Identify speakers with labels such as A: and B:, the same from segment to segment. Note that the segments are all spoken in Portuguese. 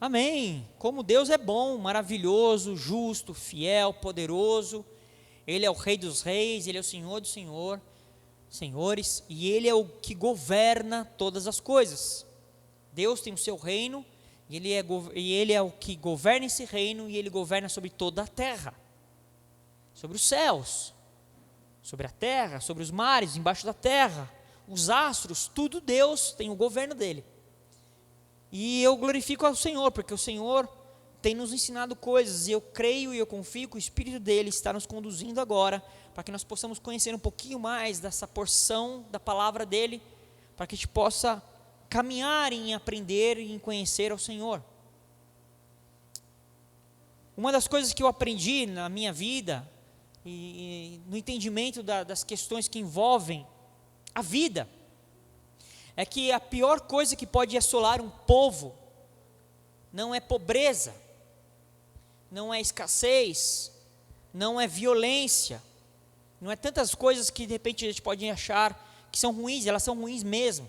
A: Amém. Como Deus é bom, maravilhoso, justo, fiel, poderoso. Ele é o Rei dos reis, Ele é o Senhor dos senhores, e Ele é o que governa todas as coisas. Deus tem o seu reino, e Ele é o que governa esse reino, e Ele governa sobre toda a terra, sobre os céus, sobre a terra, sobre os mares, embaixo da terra, os astros, tudo Deus tem o governo dele. E eu glorifico ao Senhor, porque o Senhor tem nos ensinado coisas, e eu creio e eu confio que o Espírito dele está nos conduzindo agora, para que nós possamos conhecer um pouquinho mais dessa porção da palavra dele, para que a gente possa caminhar em aprender e em conhecer ao Senhor. Uma das coisas que eu aprendi na minha vida, e no entendimento das questões que envolvem a vida, é que a pior coisa que pode assolar um povo não é pobreza, não é escassez, não é violência, não é tantas coisas que de repente a gente pode achar que são ruins, elas são ruins mesmo,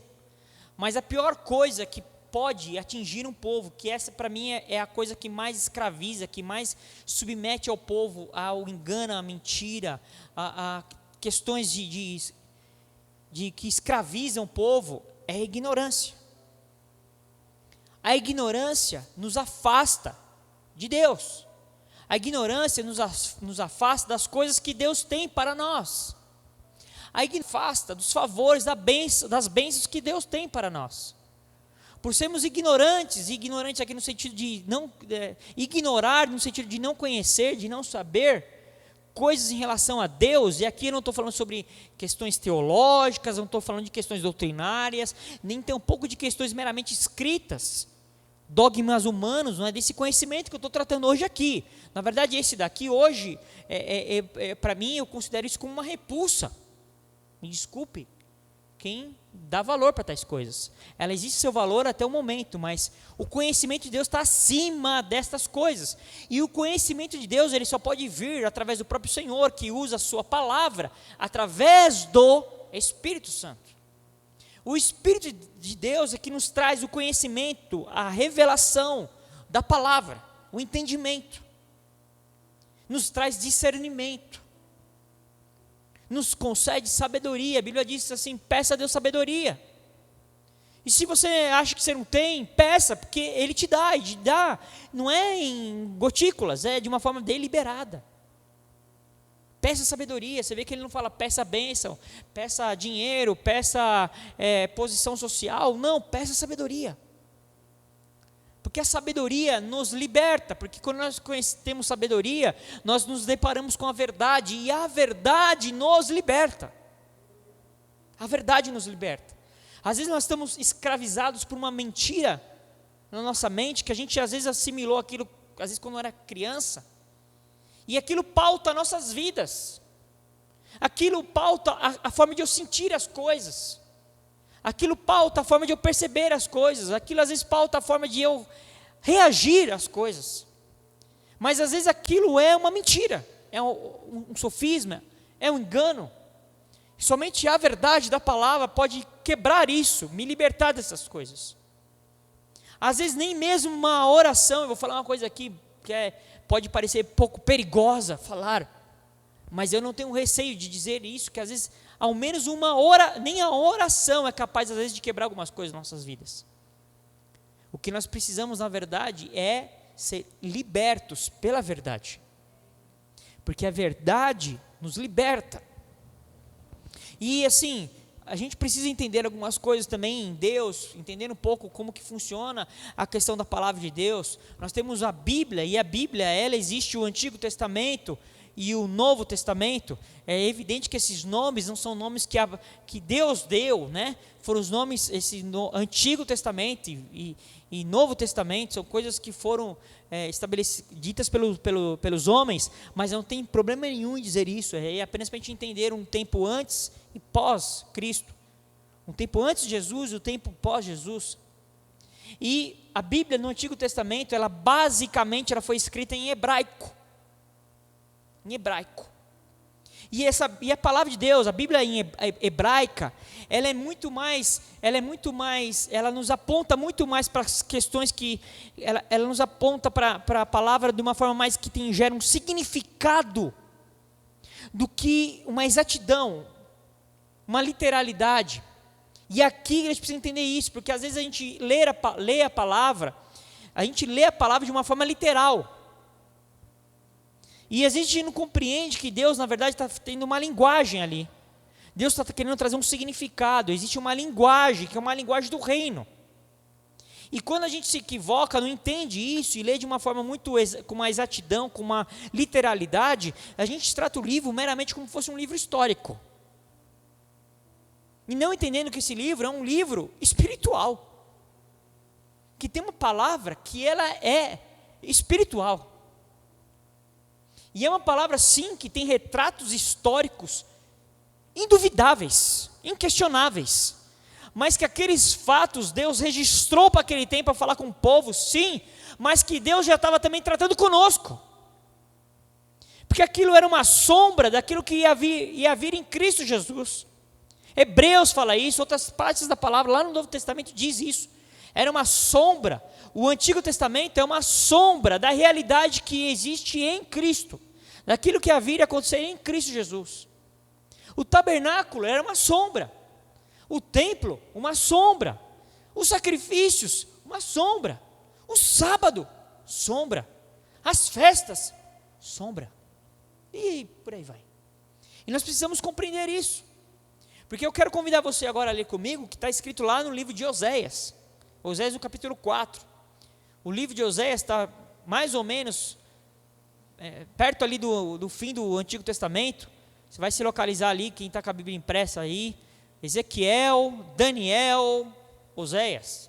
A: mas a pior coisa que pode atingir um povo, que essa para mim é a coisa que mais escraviza, que mais submete ao povo ao engano, à mentira, a questões de que escravizam o povo, é a ignorância. A ignorância nos afasta de Deus. A ignorância nos afasta das coisas que Deus tem para nós. A ignorância nos afasta dos favores, das bênçãos que Deus tem para nós. Por sermos ignorantes aqui no sentido de ignorar, no sentido de não conhecer, de não saber coisas em relação a Deus, e aqui eu não estou falando sobre questões teológicas, não estou falando de questões doutrinárias, nem tem um pouco de questões meramente escritas, dogmas humanos, não é desse conhecimento que eu estou tratando hoje aqui. Na verdade, esse daqui hoje, para mim, eu considero isso como uma repulsa. Me desculpe quem dá valor para tais coisas. Ela existe seu valor até o momento, mas o conhecimento de Deus está acima destas coisas. E o conhecimento de Deus, ele só pode vir através do próprio Senhor, que usa a sua palavra, através do Espírito Santo. O Espírito de Deus é que nos traz o conhecimento, a revelação da palavra, o entendimento. Nos traz discernimento. Nos concede sabedoria. A Bíblia diz assim: peça a Deus sabedoria. E se você acha que você não tem, peça, porque Ele te dá, e te dá, não é em gotículas, é de uma forma deliberada. Peça sabedoria. Você vê que Ele não fala peça bênção, peça dinheiro, peça posição social. Não, peça sabedoria. Porque a sabedoria nos liberta, porque quando nós temos sabedoria, nós nos deparamos com a verdade, e a verdade nos liberta. A verdade nos liberta. Às vezes nós estamos escravizados por uma mentira na nossa mente, que a gente às vezes assimilou aquilo, às vezes quando era criança, e aquilo pauta nossas vidas, aquilo pauta a forma de eu sentir as coisas, aquilo pauta a forma de eu perceber as coisas, aquilo às vezes pauta a forma de eu reagir às coisas, mas às vezes aquilo é uma mentira, é um sofisma, é um engano. Somente a verdade da palavra pode quebrar isso, me libertar dessas coisas. Às vezes nem mesmo uma oração, eu vou falar uma coisa aqui que pode parecer pouco perigosa falar, mas eu não tenho receio de dizer isso, que às vezes ao menos nem a oração é capaz às vezes de quebrar algumas coisas nas nossas vidas. O que nós precisamos na verdade é ser libertos pela verdade, porque a verdade nos liberta. E assim, a gente precisa entender algumas coisas também em Deus, entender um pouco como que funciona a questão da palavra de Deus. Nós temos a Bíblia, e a Bíblia, ela existe o Antigo Testamento e o Novo Testamento. É evidente que esses nomes não são nomes que Deus deu, né? Foram os nomes, Antigo Testamento e Novo Testamento, são coisas que foram ditas pelos homens, mas não tem problema nenhum em dizer isso, é apenas para a gente entender um tempo antes e pós Cristo, um tempo antes de Jesus e um tempo pós Jesus. E a Bíblia no Antigo Testamento, ela basicamente foi escrita em hebraico, E a palavra de Deus, a Bíblia em hebraica, ela nos aponta muito mais para as questões que, ela nos aponta para a palavra de uma forma mais que gera um significado, do que uma exatidão, uma literalidade. E aqui a gente precisa entender isso, porque às vezes a gente lê a palavra de uma forma literal. E às vezes a gente não compreende que Deus, na verdade, está tendo uma linguagem ali. Deus está querendo trazer um significado. Existe uma linguagem, que é uma linguagem do reino. E quando a gente se equivoca, não entende isso e lê de uma forma com uma exatidão, com uma literalidade, a gente trata o livro meramente como se fosse um livro histórico. E não entendendo que esse livro é um livro espiritual. Que tem uma palavra que ela é espiritual. E é uma palavra, sim, que tem retratos históricos induvidáveis, inquestionáveis. Mas que aqueles fatos Deus registrou para aquele tempo para falar com o povo, sim, mas que Deus já estava também tratando conosco. Porque aquilo era uma sombra daquilo que ia vir em Cristo Jesus. Hebreus fala isso, outras partes da palavra lá no Novo Testamento diz isso. Era uma sombra. O Antigo Testamento é uma sombra da realidade que existe em Cristo, daquilo que havia de acontecer em Cristo Jesus. O tabernáculo era uma sombra, o templo, uma sombra, os sacrifícios, uma sombra, o sábado, sombra, as festas, sombra, e por aí vai. E nós precisamos compreender isso, porque eu quero convidar você agora a ler comigo o que está escrito lá no livro de Oséias, Oséias no capítulo 4. O livro de Oséias está mais ou menos perto ali do fim do Antigo Testamento. Você vai se localizar ali, quem está com a Bíblia impressa aí, Ezequiel, Daniel, Oséias.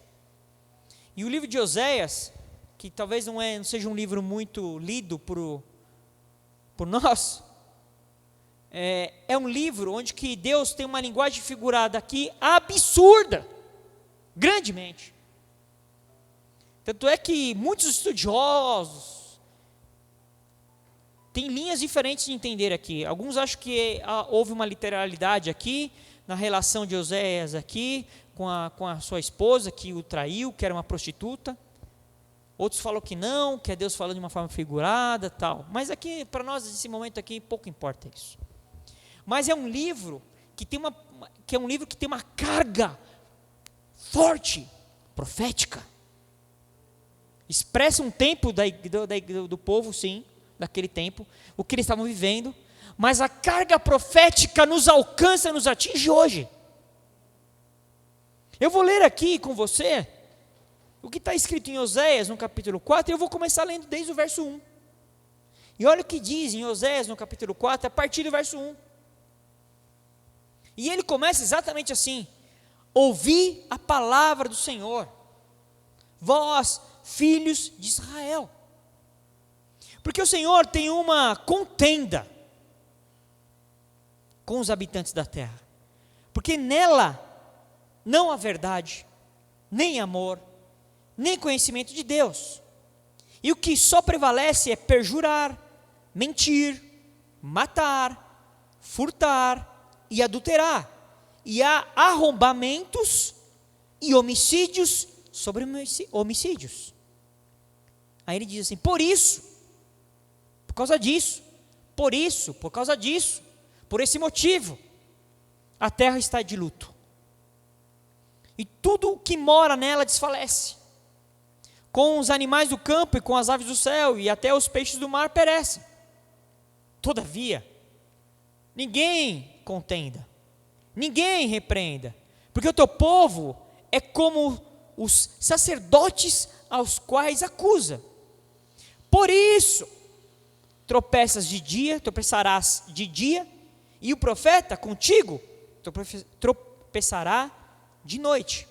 A: E o livro de Oséias, que talvez não seja um livro muito lido por nós, é um livro onde que Deus tem uma linguagem figurada aqui absurda, grandemente. Tanto é que muitos estudiosos têm linhas diferentes de entender aqui. Alguns acham que houve uma literalidade aqui, na relação de Oséias aqui, com a sua esposa, que o traiu, que era uma prostituta. Outros falam que não, que é Deus falando de uma forma figurada, tal. Mas aqui, para nós, nesse momento aqui, pouco importa isso. Mas é um livro que tem uma carga forte, profética. Expressa um tempo do povo, sim, daquele tempo, o que eles estavam vivendo, mas a carga profética nos alcança, nos atinge hoje. Eu vou ler aqui com você o que está escrito em Oséias, no capítulo 4, e eu vou começar lendo desde o verso 1. E olha o que diz em Oséias, no capítulo 4, a partir do verso 1. E ele começa exatamente assim: ouvi a palavra do Senhor, vós, filhos de Israel. Porque o Senhor tem uma contenda com os habitantes da terra, porque nela não há verdade, nem amor, nem conhecimento de Deus. E o que só prevalece é perjurar, mentir, matar, furtar e adulterar. E há arrombamentos e homicídios sobre homicídios. Aí ele diz assim: por isso, por causa disso, por isso, por causa disso, por esse motivo, a terra está de luto. E tudo o que mora nela desfalece. Com os animais do campo e com as aves do céu, e até os peixes do mar perecem. Todavia, ninguém contenda, ninguém repreenda, porque o teu povo é como os sacerdotes aos quais acusa. Por isso, tropeçarás de dia, e o profeta contigo tropeçará de noite,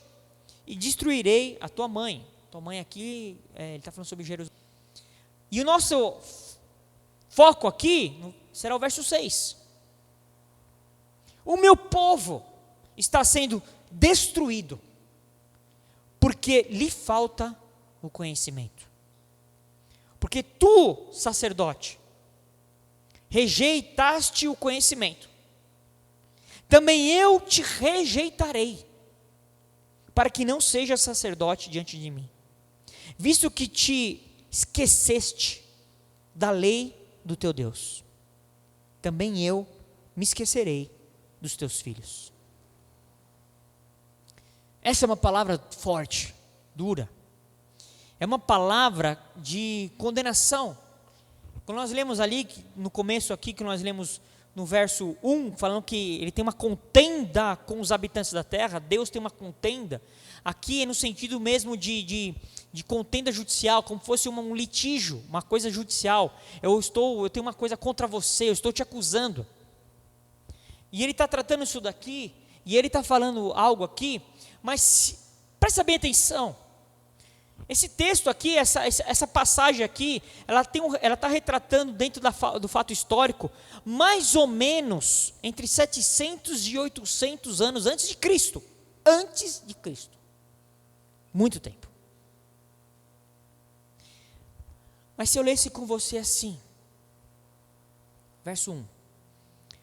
A: e destruirei a tua mãe. Tua mãe aqui, ele está falando sobre Jerusalém. E o nosso foco aqui será o verso 6. O meu povo está sendo destruído, porque lhe falta o conhecimento. Porque tu, sacerdote, rejeitaste o conhecimento, também eu te rejeitarei, para que não sejas sacerdote diante de mim, visto que te esqueceste da lei do teu Deus, também eu me esquecerei dos teus filhos. Essa é uma palavra forte, dura. É uma palavra de condenação. Quando nós lemos ali, no começo aqui, que nós lemos no verso 1, falando que ele tem uma contenda com os habitantes da terra, Deus tem uma contenda, aqui é no sentido mesmo de contenda judicial, como fosse um litígio, uma coisa judicial. Eu tenho uma coisa contra você, eu estou te acusando. E ele está tratando isso daqui, e ele está falando algo aqui, mas presta bem atenção. Esse texto aqui, essa passagem aqui, ela está retratando dentro do fato histórico, mais ou menos entre 700 e 800 anos antes de Cristo. Antes de Cristo. Muito tempo. Mas se eu lesse com você assim, verso 1.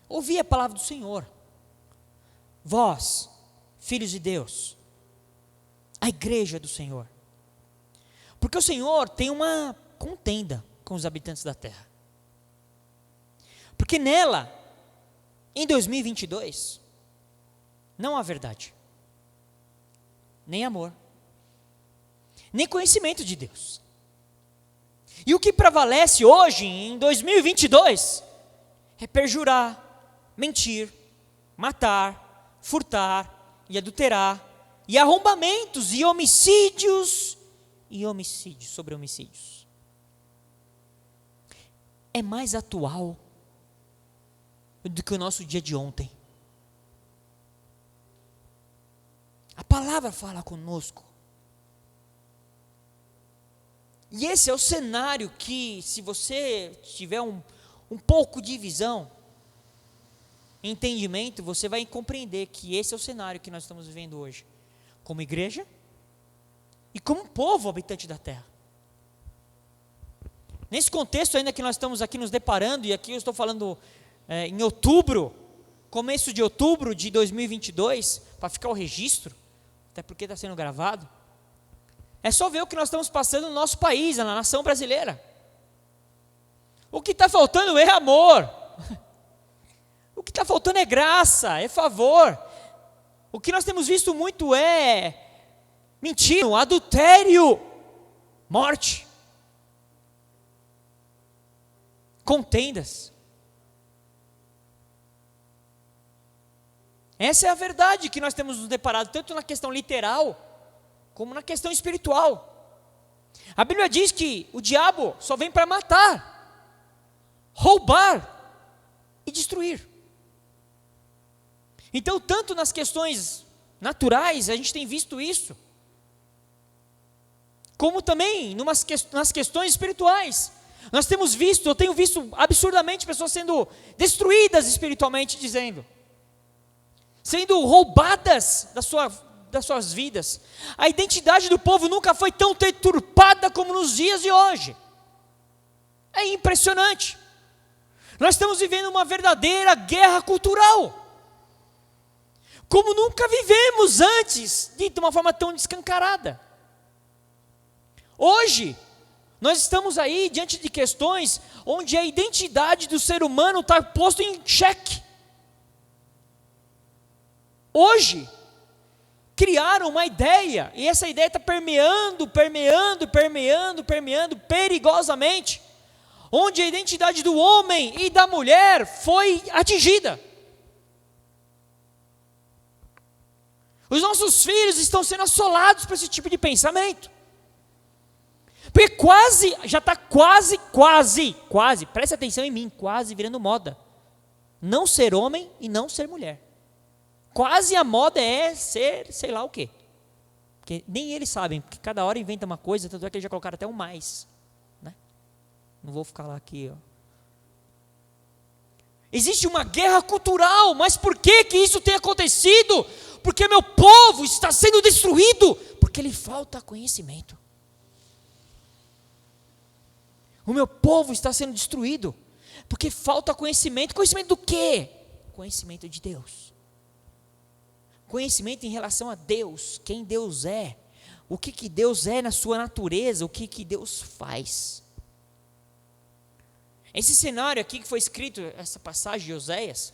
A: Ouvi a palavra do Senhor, vós, filhos de Deus, a igreja do Senhor. Porque o Senhor tem uma contenda com os habitantes da terra. Porque nela, em 2022, não há verdade, nem amor, nem conhecimento de Deus. E o que prevalece hoje, em 2022, é perjurar, mentir, matar, furtar e adulterar, e arrombamentos e homicídios sobre homicídios. É mais atual do que o nosso dia de ontem. A palavra fala conosco. E esse é o cenário que, se você tiver um pouco de visão, entendimento, você vai compreender que esse é o cenário que nós estamos vivendo hoje, como igreja e como povo habitante da terra. Nesse contexto ainda que nós estamos aqui nos deparando, e aqui eu estou falando em outubro, começo de outubro de 2022, para ficar o registro, até porque está sendo gravado, é só ver o que nós estamos passando no nosso país, na nação brasileira. O que está faltando é amor, o que está faltando é graça, é favor. O que nós temos visto muito é mentira, adultério, morte, contendas. Essa é a verdade que nós temos nos deparado, tanto na questão literal, como na questão espiritual. A Bíblia diz que o diabo só vem para matar, roubar e destruir. Então, tanto nas questões naturais, a gente tem visto isso, como também nas questões espirituais. Nós temos visto, eu tenho visto absurdamente pessoas sendo destruídas espiritualmente, sendo roubadas das suas vidas. A identidade do povo nunca foi tão deturpada como nos dias de hoje. É impressionante. Nós estamos vivendo uma verdadeira guerra cultural, como nunca vivemos antes, de uma forma tão descancarada. Hoje, nós estamos aí diante de questões onde a identidade do ser humano está posto em xeque. Hoje, criaram uma ideia, e essa ideia está permeando perigosamente, onde a identidade do homem e da mulher foi atingida. Os nossos filhos estão sendo assolados por esse tipo de pensamento. Porque já está quase, preste atenção em mim, quase virando moda. Não ser homem e não ser mulher. Quase a moda é ser sei lá o quê. Porque nem eles sabem, porque cada hora inventa uma coisa, tanto é que eles já colocaram até um mais. Né? Não vou ficar lá aqui, ó. Existe uma guerra cultural, mas por que isso tem acontecido? Porque meu povo está sendo destruído, porque lhe falta conhecimento. O meu povo está sendo destruído. Porque falta conhecimento. Conhecimento do quê? Conhecimento de Deus. Conhecimento em relação a Deus, quem Deus é, o que Deus é na sua natureza, o que Deus faz. Esse cenário aqui que foi escrito, essa passagem de Oséias,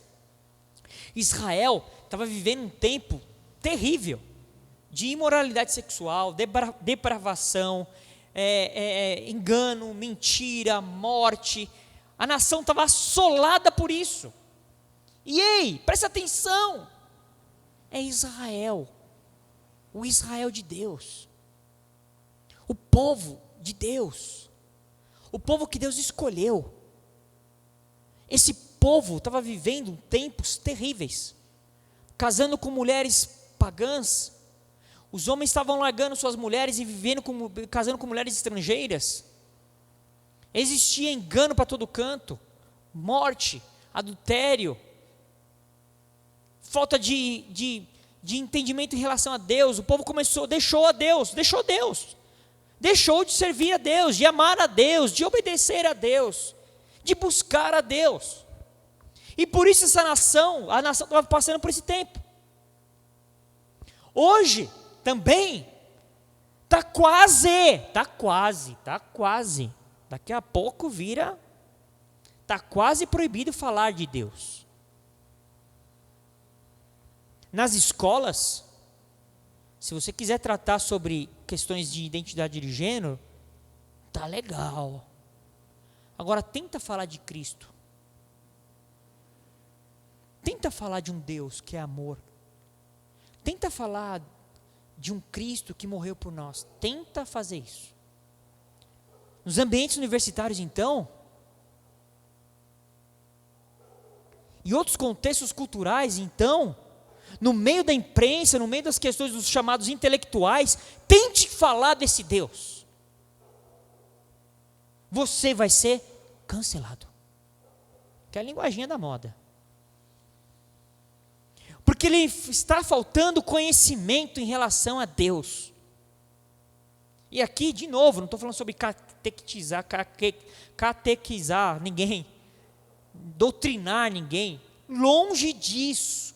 A: Israel estava vivendo um tempo terrível, de imoralidade sexual, depravação, engano, mentira, morte. A nação estava assolada por isso. E ei, presta atenção, é Israel, o Israel de Deus, o povo de Deus, o povo que Deus escolheu. Esse povo estava vivendo tempos terríveis, casando com mulheres pagãs. Os homens estavam largando suas mulheres e casando com mulheres estrangeiras. Existia engano para todo canto, morte, adultério, falta de entendimento em relação a Deus. O povo deixou Deus, deixou de servir a Deus, de amar a Deus, de obedecer a Deus, de buscar a Deus. E por isso a nação estava passando por esse tempo. Hoje também está quase. Daqui a pouco está quase proibido falar de Deus. Nas escolas, se você quiser tratar sobre questões de identidade de gênero, tá legal. Agora tenta falar de Cristo. Tenta falar de um Deus que é amor. Tenta falar de um Cristo que morreu por nós. Tenta fazer isso. Nos ambientes universitários, então, e outros contextos culturais, então, no meio da imprensa, no meio das questões dos chamados intelectuais, tente falar desse Deus. Você vai ser cancelado. Que é a linguaginha da moda. Porque lhe está faltando conhecimento em relação a Deus. E aqui, de novo, não estou falando sobre catequizar ninguém, doutrinar ninguém. Longe disso.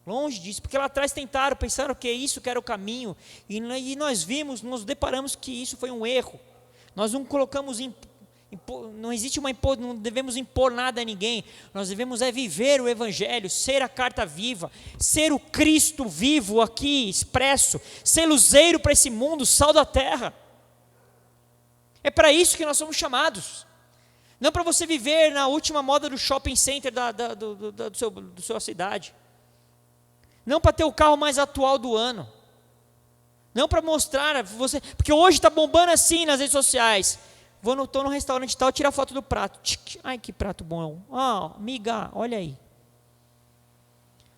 A: Longe disso, porque lá atrás pensaram que isso que era o caminho, e nós nos deparamos que isso foi um erro. Nós não colocamos, não devemos impor nada a ninguém, nós devemos viver o Evangelho, ser a carta viva, ser o Cristo vivo aqui, expresso, ser luzeiro para esse mundo, sal da terra. É para isso que nós somos chamados, não para você viver na última moda do shopping center da sua cidade, não para ter o carro mais atual do ano, não para mostrar você, porque hoje está bombando assim nas redes sociais. Estou no restaurante tal, tirar foto do prato. Ai, que prato bom. Amiga, olha aí.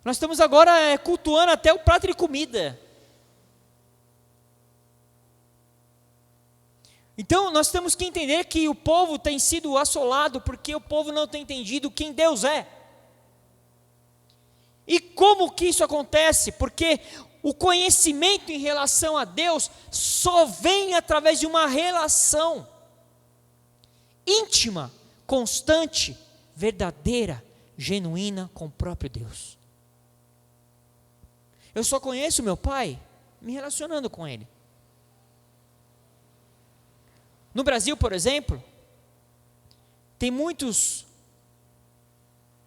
A: Nós estamos agora cultuando até o prato de comida. Então, nós temos que entender que o povo tem sido assolado porque o povo não tem entendido quem Deus é. E como que isso acontece? Porque o conhecimento em relação a Deus só vem através de uma relação íntima, constante, verdadeira, genuína com o próprio Deus. Eu só conheço meu pai me relacionando com ele. No Brasil, por exemplo, tem muitos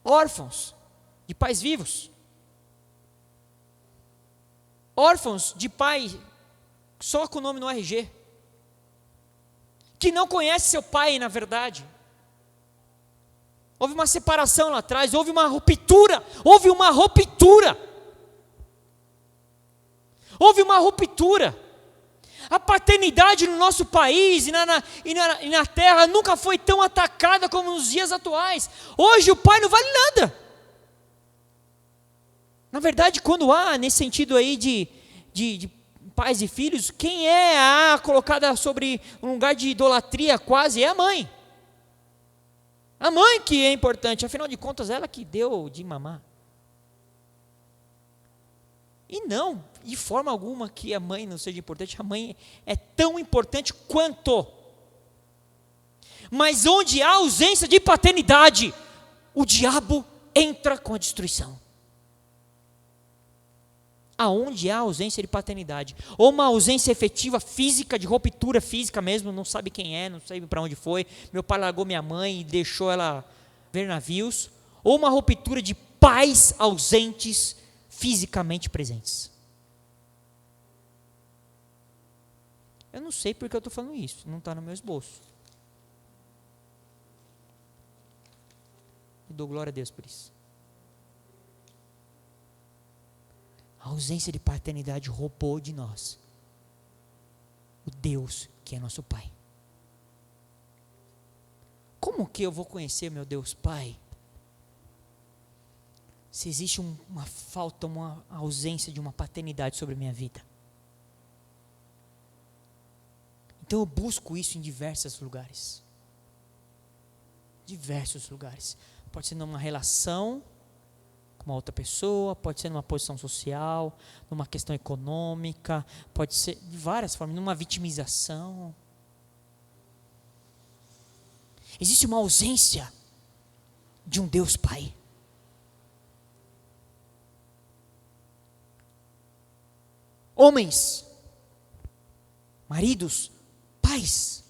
A: órfãos de pais vivos. Órfãos de pai só com o nome no RG. Que não conhece seu pai, na verdade. Houve uma separação lá atrás, houve uma ruptura. Houve uma ruptura. A paternidade no nosso país e na terra nunca foi tão atacada como nos dias atuais. Hoje o pai não vale nada. Na verdade, quando há nesse sentido aí de pais e filhos, quem é colocada sobre um lugar de idolatria quase é a mãe. A mãe que é importante, afinal de contas, ela que deu de mamar. E não, de forma alguma que a mãe não seja importante, a mãe é tão importante quanto. Mas onde há ausência de paternidade, o diabo entra com a destruição. Aonde há ausência de paternidade, ou uma ausência efetiva física, de ruptura física mesmo, não sabe quem é, não sabe para onde foi, meu pai largou minha mãe e deixou ela ver navios, ou uma ruptura de pais ausentes, fisicamente presentes. Eu não sei porque eu estou falando isso, não está no meu esboço. E dou glória a Deus por isso. A ausência de paternidade roubou de nós o Deus que é nosso Pai. Como que eu vou conhecer meu Deus Pai se existe uma falta, uma ausência de uma paternidade sobre a minha vida? Então eu busco isso em diversos lugares. Diversos lugares. Pode ser numa relação com uma outra pessoa, pode ser numa posição social, numa questão econômica, pode ser de várias formas, numa vitimização. Existe uma ausência de um Deus Pai. Homens, maridos, pais,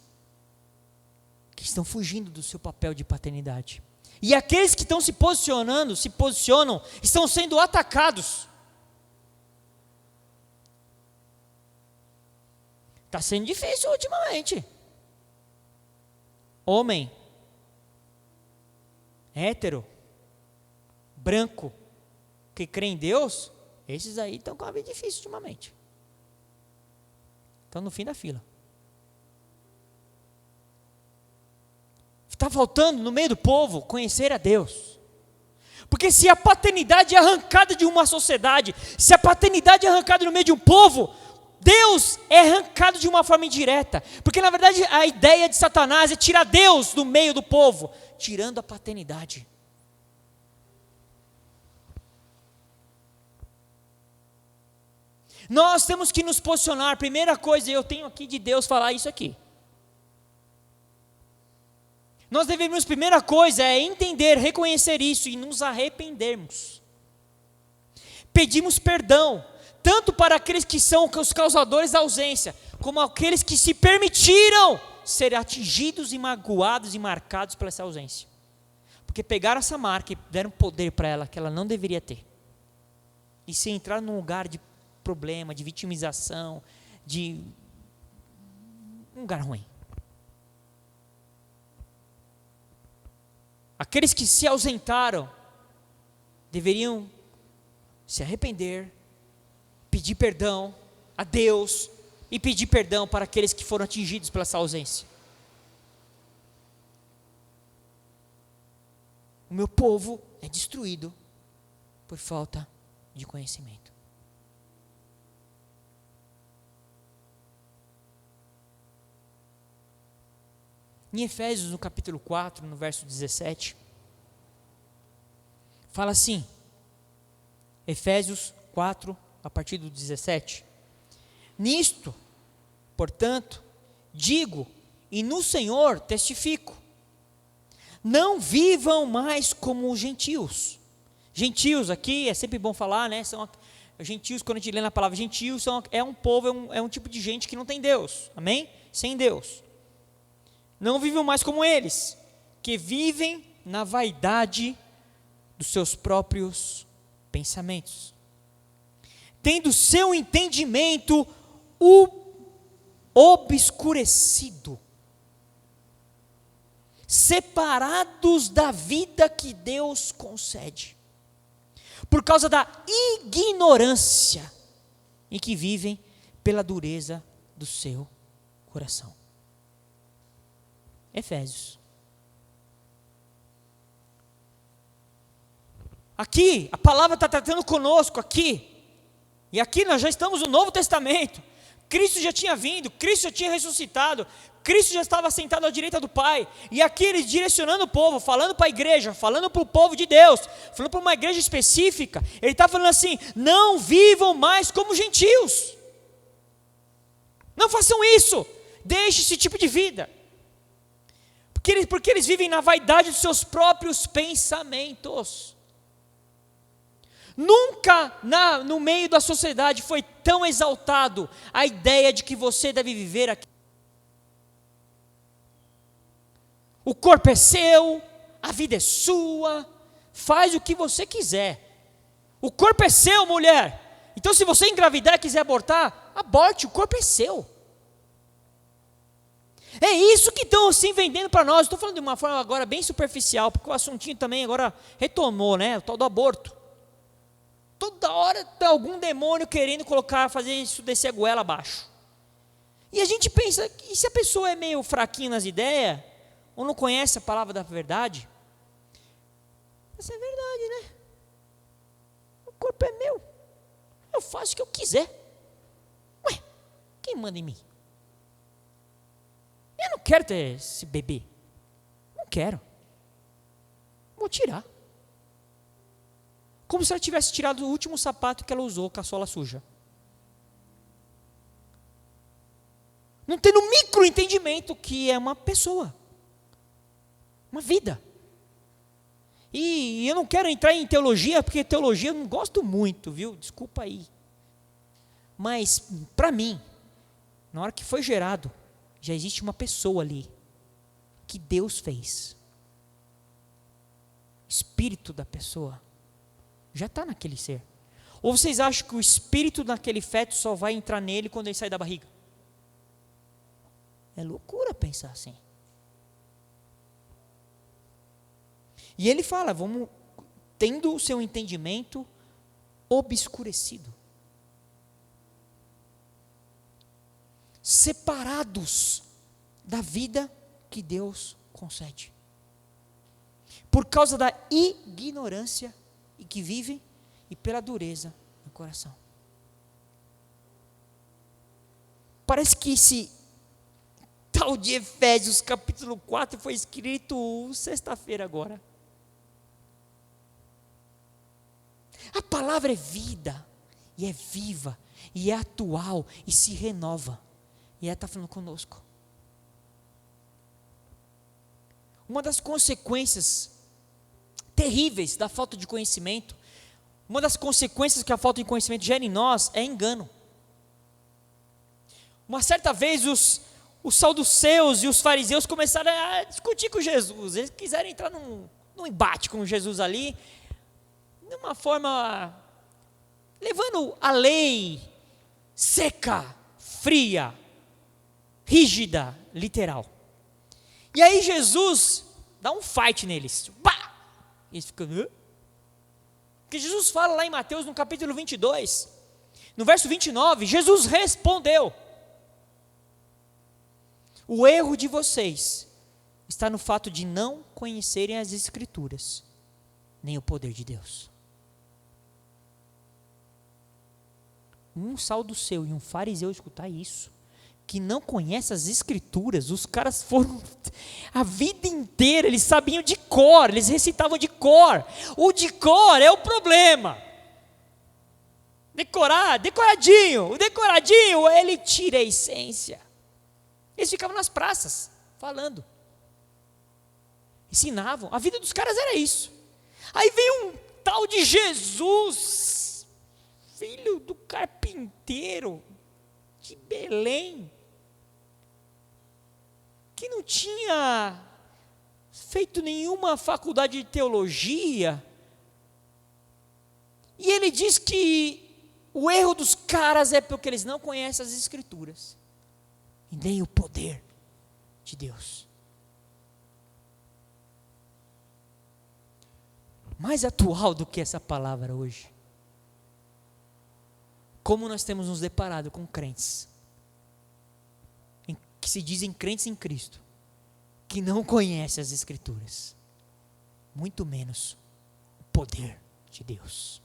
A: que estão fugindo do seu papel de paternidade. E aqueles que estão se posicionam, estão sendo atacados. Está sendo difícil ultimamente. Homem, hétero, branco, que crê em Deus, esses aí estão com a vida difícil ultimamente. Estão no fim da fila. Está faltando no meio do povo conhecer a Deus. Porque se a paternidade é arrancada de uma sociedade, se a paternidade é arrancada no meio de um povo, Deus é arrancado de uma forma indireta. Porque na verdade a ideia de Satanás é tirar Deus do meio do povo, tirando a paternidade. Nós temos que nos posicionar. Primeira coisa, eu tenho aqui de Deus falar isso aqui. Nós devemos, primeira coisa, é entender, reconhecer isso e nos arrependermos. Pedimos perdão, tanto para aqueles que são os causadores da ausência, como aqueles que se permitiram ser atingidos e magoados e marcados pela essa ausência. Porque pegaram essa marca e deram poder para ela que ela não deveria ter. E se entrar num lugar de problema, de vitimização, de um lugar ruim. Aqueles que se ausentaram deveriam se arrepender, pedir perdão a Deus e pedir perdão para aqueles que foram atingidos pela essa ausência. O meu povo é destruído por falta de conhecimento. Em Efésios, no capítulo 4, no verso 17, fala assim, Efésios 4, a partir do 17, nisto, portanto, digo, e no Senhor testifico, não vivam mais como os gentios. Gentios aqui, é sempre bom falar, né? São gentios, quando a gente lê na palavra gentios, é um povo, é um tipo de gente que não tem Deus, amém? Sem Deus. Não vivam mais como eles, que vivem na vaidade dos seus próprios pensamentos, tendo seu entendimento obscurecido, separados da vida que Deus concede, por causa da ignorância em que vivem pela dureza do seu coração. Efésios. Aqui, a palavra está tratando conosco aqui, e aqui nós já estamos no Novo Testamento. Cristo já tinha vindo, Cristo já tinha ressuscitado, Cristo já estava sentado à direita do Pai, e aqui ele direcionando o povo, falando para a igreja, falando para o povo de Deus, falando para uma igreja específica, ele está falando assim, não vivam mais como gentios, não façam isso, deixe esse tipo de vida, Porque eles vivem na vaidade dos seus próprios pensamentos. Nunca no meio da sociedade foi tão exaltado a ideia de que você deve viver aqui. O corpo é seu, a vida é sua, faz o que você quiser. O corpo é seu, mulher. Então se você engravidar e quiser abortar, aborte, o corpo é seu. É isso que estão assim vendendo para nós. Estou falando de uma forma agora bem superficial, porque o assuntinho também agora retomou, né? O tal do aborto. Toda hora tem algum demônio querendo fazer isso descer a goela abaixo. E a gente pensa, e se a pessoa é meio fraquinha nas ideias, ou não conhece a palavra da verdade? Isso é verdade, né? O corpo é meu. Eu faço o que eu quiser. Ué, quem manda em mim? Eu não quero ter esse bebê. Não quero. Vou tirar. Como se ela tivesse tirado o último sapato que ela usou com a sola suja. Não tendo micro entendimento que é uma pessoa. Uma vida. E eu não quero entrar em teologia, porque teologia eu não gosto muito, viu? Desculpa aí. Mas, para mim, na hora que foi gerado, já existe uma pessoa ali, que Deus fez. O espírito da pessoa já está naquele ser. Ou vocês acham que o espírito daquele feto só vai entrar nele quando ele sair da barriga? É loucura pensar assim. E ele fala, vamos tendo o seu entendimento obscurecido. Separados da vida que Deus concede. Por causa da ignorância e que vivem e pela dureza no coração. Parece que esse tal de Efésios capítulo 4 foi escrito sexta-feira agora. A palavra é vida, e é viva, e é atual, e se renova. E ela está falando conosco. Uma das consequências terríveis da falta de conhecimento, uma das consequências que a falta de conhecimento gera em nós é engano. Uma certa vez os saduceus e os fariseus começaram a discutir com Jesus. Eles quiseram entrar num embate com Jesus ali, de uma forma, levando a lei seca, fria, rígida, literal. E aí Jesus dá um fight neles. Pá! E eles ficam... Hã? Porque Jesus fala lá em Mateus, no capítulo 22, no verso 29, Jesus respondeu: o erro de vocês está no fato de não conhecerem as Escrituras, nem o poder de Deus. Um saduceu e um fariseu escutar isso, que não conhece as Escrituras, os caras foram a vida inteira, eles sabiam de cor, eles recitavam de cor. O de cor é o problema. O decoradinho, ele tira a essência. Eles ficavam nas praças, falando. Ensinavam, a vida dos caras era isso. Aí veio um tal de Jesus, filho do carpinteiro, de Belém, que não tinha feito nenhuma faculdade de teologia, e ele diz que o erro dos caras é porque eles não conhecem as Escrituras, e nem o poder de Deus. Mais atual do que essa palavra hoje. Como nós temos nos deparado com crentes, que se dizem crentes em Cristo, que não conhecem as Escrituras, muito menos o poder de Deus.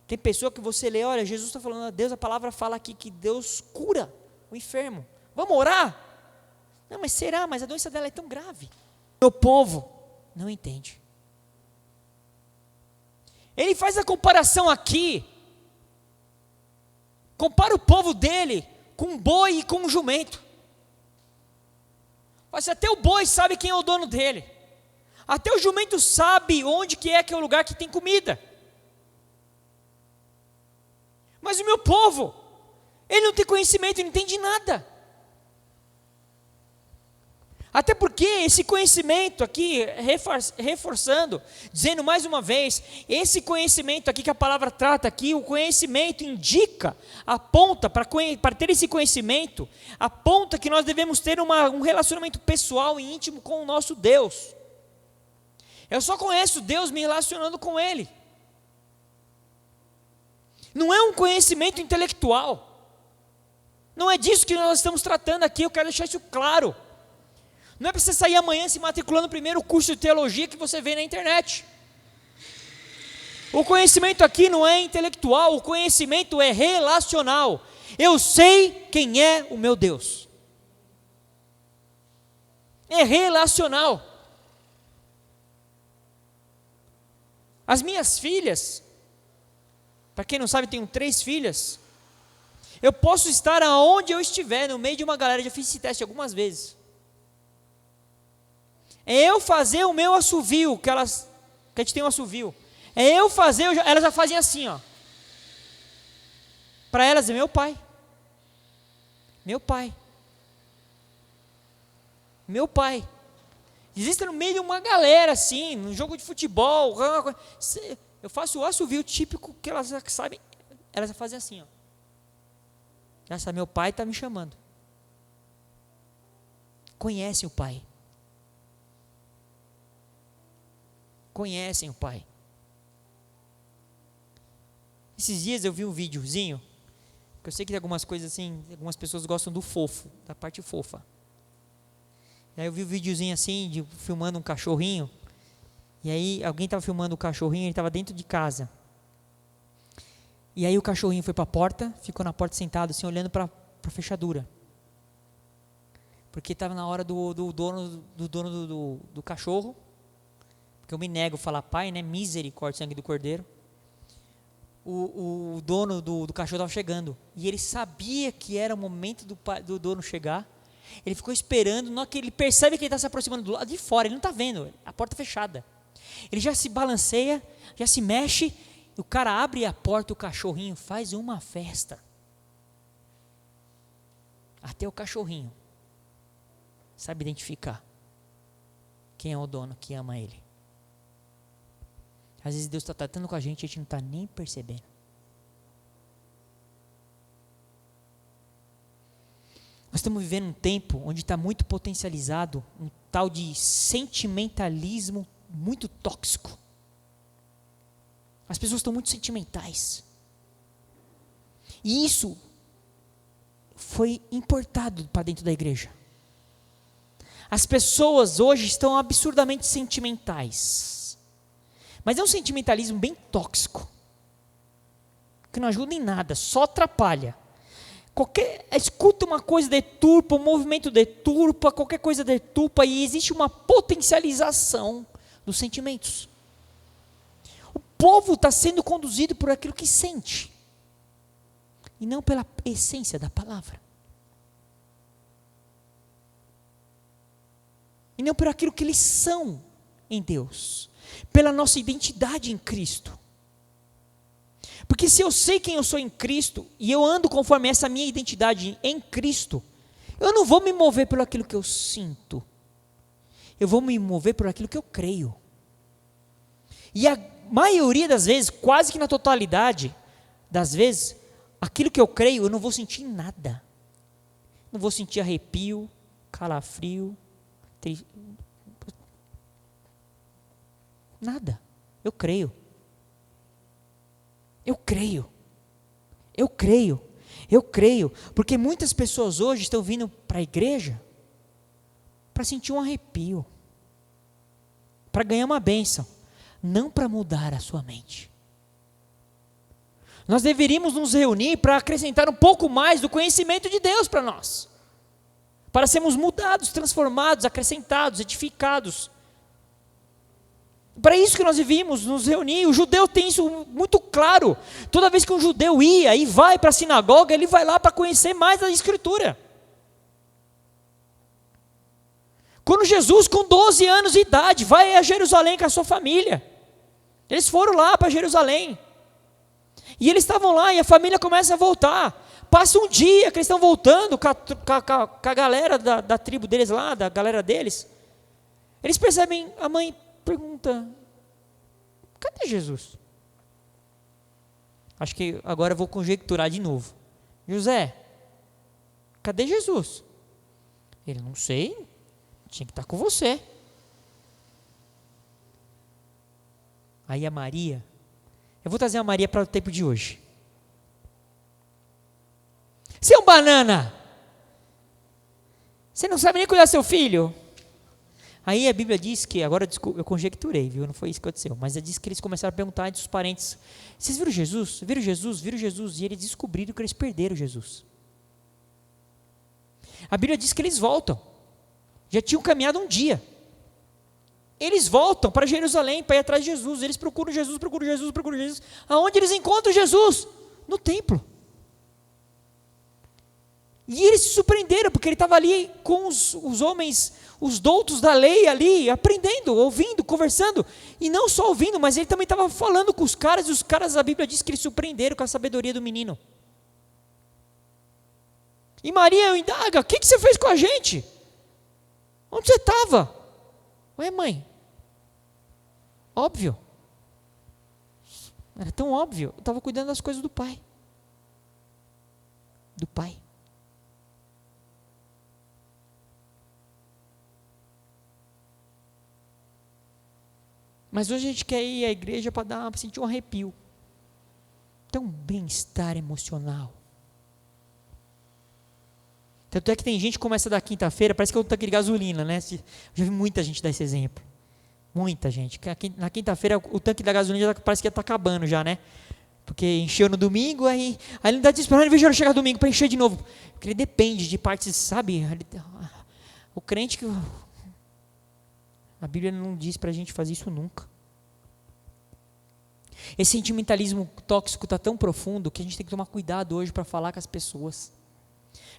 A: Tem pessoa que você lê, olha, Jesus está falando a Deus, a palavra fala aqui que Deus cura o enfermo. Vamos orar? Não, mas será? Mas a doença dela é tão grave. Meu povo não entende. Ele faz a comparação aqui, compara o povo dele com um boi e com um jumento. Mas até o boi sabe quem é o dono dele. Até o jumento sabe onde que é o lugar que tem comida. Mas o meu povo, ele não tem conhecimento, ele não entende nada. Até porque esse conhecimento aqui, reforçando, dizendo mais uma vez, esse conhecimento aqui que a palavra trata aqui, o conhecimento indica, aponta, para ter esse conhecimento, aponta que nós devemos ter um relacionamento pessoal e íntimo com o nosso Deus. Eu só conheço Deus me relacionando com Ele. Não é um conhecimento intelectual. Não é disso que nós estamos tratando aqui, eu quero deixar isso claro. Não é para você sair amanhã se matriculando no primeiro curso de teologia que você vê na internet. O conhecimento aqui não é intelectual, o conhecimento é relacional. Eu sei quem é o meu Deus. É relacional. As minhas filhas, para quem não sabe, tenho 3 filhas. Eu posso estar aonde eu estiver, no meio de uma galera, já fiz esse teste algumas vezes. É eu fazer o meu assovio, que a gente tem um assovio. É eu fazer, elas já fazem assim, ó. Para elas é meu pai. Meu pai. Meu pai. Existe no meio de uma galera assim, no jogo de futebol. Eu faço o assovio típico que elas sabem. Elas já fazem assim, ó. Já sabe, meu pai está me chamando. Conhecem o pai. Conhecem o pai. Esses dias eu vi um videozinho, que eu sei que tem algumas coisas assim, algumas pessoas gostam do fofo, da parte fofa. E aí eu vi um videozinho assim, filmando um cachorrinho, e aí alguém estava filmando o cachorrinho, ele estava dentro de casa. E aí o cachorrinho foi para a porta, ficou na porta sentado assim, olhando para a fechadura. Porque estava na hora do dono do cachorro, porque eu me nego a falar pai, né? Misericórdia, sangue do cordeiro. O dono do cachorro estava chegando. E ele sabia que era o momento do dono chegar. Ele ficou esperando. Na hora que ele percebe que ele está se aproximando do lado de fora, ele não está vendo, a porta fechada. Ele já se balanceia, já se mexe. O cara abre a porta, o cachorrinho faz uma festa. Até o cachorrinho sabe identificar quem é o dono que ama ele. Às vezes Deus está tratando com a gente não está nem percebendo. Nós estamos vivendo um tempo onde está muito potencializado um tal de sentimentalismo muito tóxico. As pessoas estão muito sentimentais. E isso foi importado para dentro da igreja. As pessoas hoje estão absurdamente sentimentais. Mas é um sentimentalismo bem tóxico, que não ajuda em nada, só atrapalha. Escuta uma coisa deturpa, um movimento deturpa, qualquer coisa deturpa, e existe uma potencialização dos sentimentos. O povo está sendo conduzido por aquilo que sente, e não pela essência da palavra. E não por aquilo que eles são em Deus. Pela nossa identidade em Cristo. Porque se eu sei quem eu sou em Cristo, e eu ando conforme essa minha identidade em Cristo, eu não vou me mover por aquilo que eu sinto, eu vou me mover por aquilo que eu creio. E a maioria das vezes, quase que na totalidade das vezes, aquilo que eu creio, eu não vou sentir nada. Não vou sentir arrepio, calafrio, nada. Eu creio. Eu creio. Eu creio. Eu creio. Porque muitas pessoas hoje estão vindo para a igreja para sentir um arrepio, para ganhar uma bênção, não para mudar a sua mente. Nós deveríamos nos reunir para acrescentar um pouco mais do conhecimento de Deus para nós, para sermos mudados, transformados, acrescentados, edificados. Para isso que nós devíamos nos reunir. O judeu tem isso muito claro. Toda vez que um judeu ia e vai para a sinagoga, ele vai lá para conhecer mais a Escritura. Quando Jesus, com 12 anos de idade, vai a Jerusalém com a sua família. Eles foram lá para Jerusalém. E eles estavam lá e a família começa a voltar. Passa um dia que eles estão voltando com a galera da tribo deles lá, da galera deles. Eles percebem, a mãe pergunta, cadê Jesus? Acho que agora eu vou conjecturar de novo. José, cadê Jesus? Ele, não sei, tinha que estar com você. Aí a Maria, eu vou trazer a Maria para o tempo de hoje. Seu banana, você não sabe nem cuidar do seu filho? Aí a Bíblia diz que, agora eu conjecturei, viu? Não foi isso que aconteceu, mas diz que eles começaram a perguntar entre os parentes, vocês viram Jesus? Viram Jesus? Viram Jesus? E eles descobriram que eles perderam Jesus. A Bíblia diz que eles voltam, já tinham caminhado um dia. Eles voltam para Jerusalém para ir atrás de Jesus, eles procuram Jesus, procuram Jesus, procuram Jesus. Aonde eles encontram Jesus? No templo. E eles se surpreenderam, porque ele estava ali com os homens, os doutos da lei ali, aprendendo, ouvindo, conversando. E não só ouvindo, mas ele também estava falando com os caras, e os caras, a Bíblia diz que eles surpreenderam com a sabedoria do menino. E Maria indaga, o que você fez com a gente? Onde você estava? Ué, mãe, óbvio. Era tão óbvio, eu estava cuidando das coisas do Pai. Do Pai. Mas hoje a gente quer ir à igreja para sentir um arrepio. Tem um bem-estar emocional. Tanto é que tem gente que começa da quinta-feira, parece que é um tanque de gasolina, né? Eu já vi muita gente dar esse exemplo. Muita gente. Na quinta-feira o tanque da gasolina já parece que já está acabando já, né? Porque encheu no domingo, aí ele não dá desesperado, veja hora chegar domingo para encher de novo. Porque ele depende de partes, sabe? O crente que... A Bíblia não diz para a gente fazer isso nunca. Esse sentimentalismo tóxico está tão profundo que a gente tem que tomar cuidado hoje para falar com as pessoas.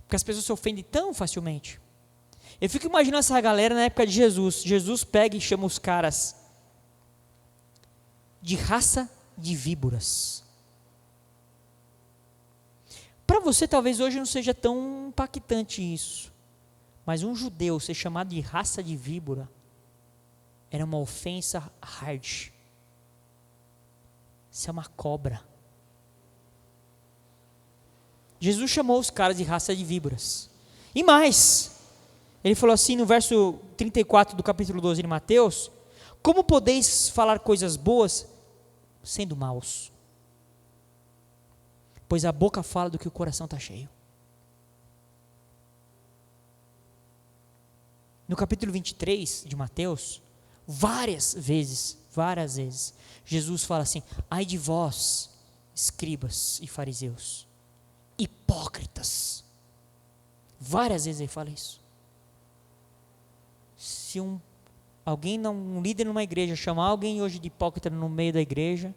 A: Porque as pessoas se ofendem tão facilmente. Eu fico imaginando essa galera na época de Jesus. Jesus pega e chama os caras de raça de víboras. Para você talvez hoje não seja tão impactante isso. Mas um judeu ser chamado de raça de víbora era uma ofensa hard. Isso é uma cobra. Jesus chamou os caras de raça de víboras. E mais, ele falou assim no verso 34 do capítulo 12 de Mateus, como podeis falar coisas boas sendo maus? Pois a boca fala do que o coração está cheio. No capítulo 23 de Mateus, várias vezes, Jesus fala assim, ai de vós, escribas e fariseus, hipócritas. Várias vezes ele fala isso. Se um líder numa igreja chamar alguém hoje de hipócrita no meio da igreja,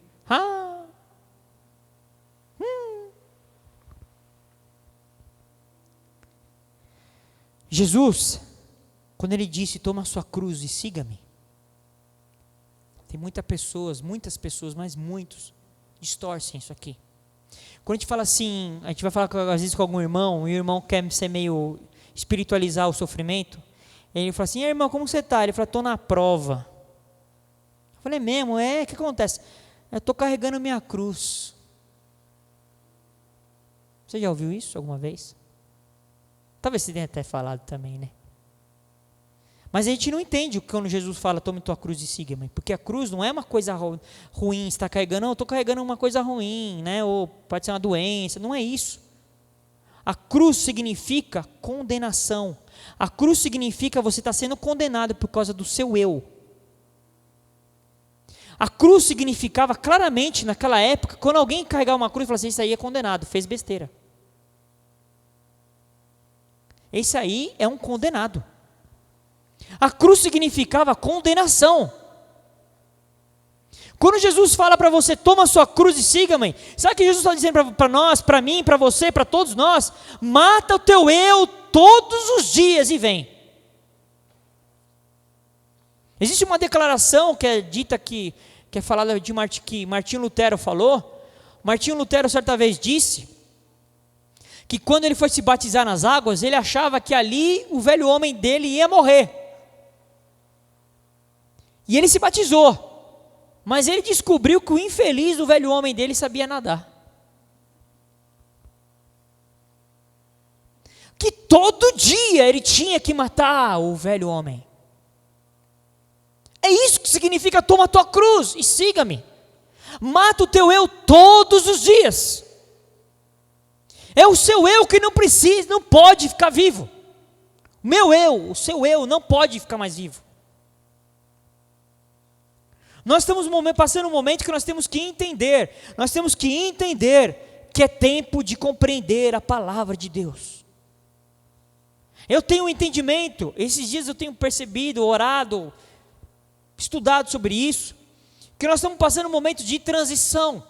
A: Jesus, quando ele disse, toma a sua cruz e siga-me, tem muitas pessoas, mas muitos, distorcem isso aqui. Quando a gente fala assim, a gente vai falar às vezes com algum irmão, e o irmão quer ser meio espiritualizar o sofrimento, ele fala assim, irmão, como você está? Ele fala, estou na prova. Eu falei, mesmo? O que acontece? Eu estou carregando minha cruz. Você já ouviu isso alguma vez? Talvez você tenha até falado também, né? Mas a gente não entende quando Jesus fala, tome tua cruz e siga-me, porque a cruz não é uma coisa ruim, você está carregando, não, eu estou carregando uma coisa ruim, né? Ou pode ser uma doença, não é isso. A cruz significa condenação, a cruz significa você estar sendo condenado por causa do seu eu. A cruz significava claramente naquela época, quando alguém carregava uma cruz, falava assim, isso aí é condenado, fez besteira. Esse aí é um condenado. A cruz significava condenação. Quando Jesus fala para você, toma a sua cruz e siga-me, sabe o que Jesus está dizendo para nós, para mim, para você, para todos nós? Mata o teu eu todos os dias e vem. Existe uma declaração que é dita que é falada que Martinho Lutero falou. Martinho Lutero certa vez disse que quando ele foi se batizar nas águas, ele achava que ali o velho homem dele ia morrer. E ele se batizou, mas ele descobriu que o infeliz do velho homem dele sabia nadar. Que todo dia ele tinha que matar o velho homem. É isso que significa: toma a tua cruz e siga-me. Mata o teu eu todos os dias. É o seu eu que não precisa, não pode ficar vivo. O meu eu, o seu eu não pode ficar mais vivo. Nós estamos passando um momento que nós temos que entender. Nós temos que entender que é tempo de compreender a palavra de Deus. Eu tenho um entendimento, esses dias eu tenho percebido, orado, estudado sobre isso, que nós estamos passando um momento de transição.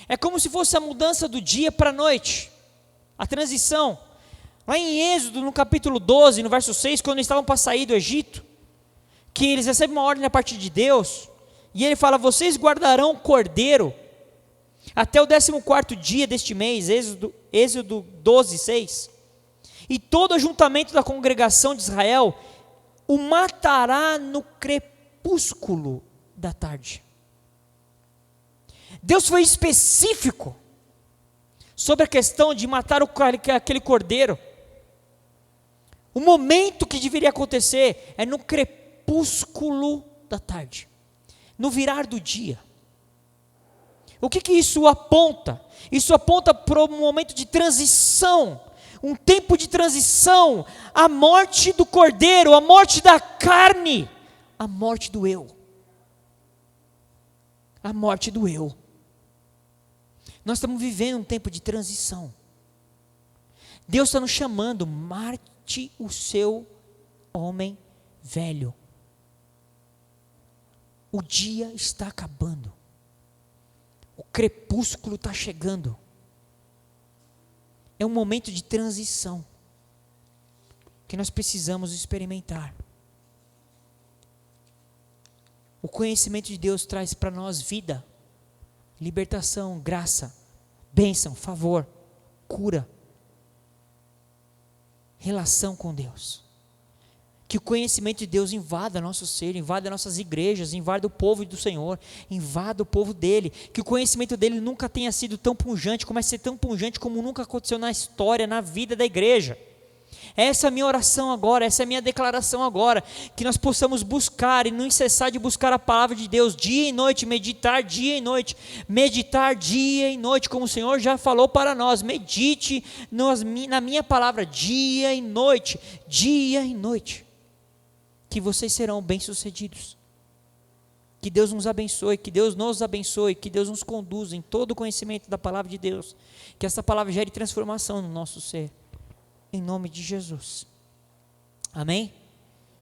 A: É como se fosse a mudança do dia para a noite. A transição. Lá em Êxodo, no capítulo 12, no verso 6, quando eles estavam para sair do Egito, que eles recebem uma ordem da parte de Deus, e ele fala: vocês guardarão o cordeiro até o 14º dia deste mês, Êxodo 12, 6. E todo ajuntamento da congregação de Israel o matará no crepúsculo da tarde. Deus foi específico sobre a questão de matar aquele cordeiro. O momento que deveria acontecer é no crepúsculo da tarde, no virar do dia. O que isso aponta? Isso aponta para um momento de transição, um tempo de transição, a morte do cordeiro, a morte da carne, a morte do eu. A morte do eu. Nós estamos vivendo um tempo de transição. Deus está nos chamando: mate o seu homem velho. O dia está acabando. O crepúsculo está chegando. É um momento de transição que nós precisamos experimentar. O conhecimento de Deus traz para nós vida, libertação, graça, bênção, favor, cura, relação com Deus. Que o conhecimento de Deus invada nosso ser, invada nossas igrejas, invada o povo do Senhor, invada o povo dele. Que o conhecimento dele nunca tenha sido tão pungente, comece a ser tão pungente como nunca aconteceu na história, na vida da igreja. Essa é a minha oração agora, essa é a minha declaração agora, que nós possamos buscar e não cessar de buscar a palavra de Deus dia e noite, meditar dia e noite, como o Senhor já falou para nós: medite na minha palavra dia e noite, que vocês serão bem-sucedidos. Que Deus nos abençoe, que Deus nos abençoe, que Deus nos conduza em todo o conhecimento da palavra de Deus, que essa palavra gere transformação no nosso ser. Em nome de Jesus. Amém?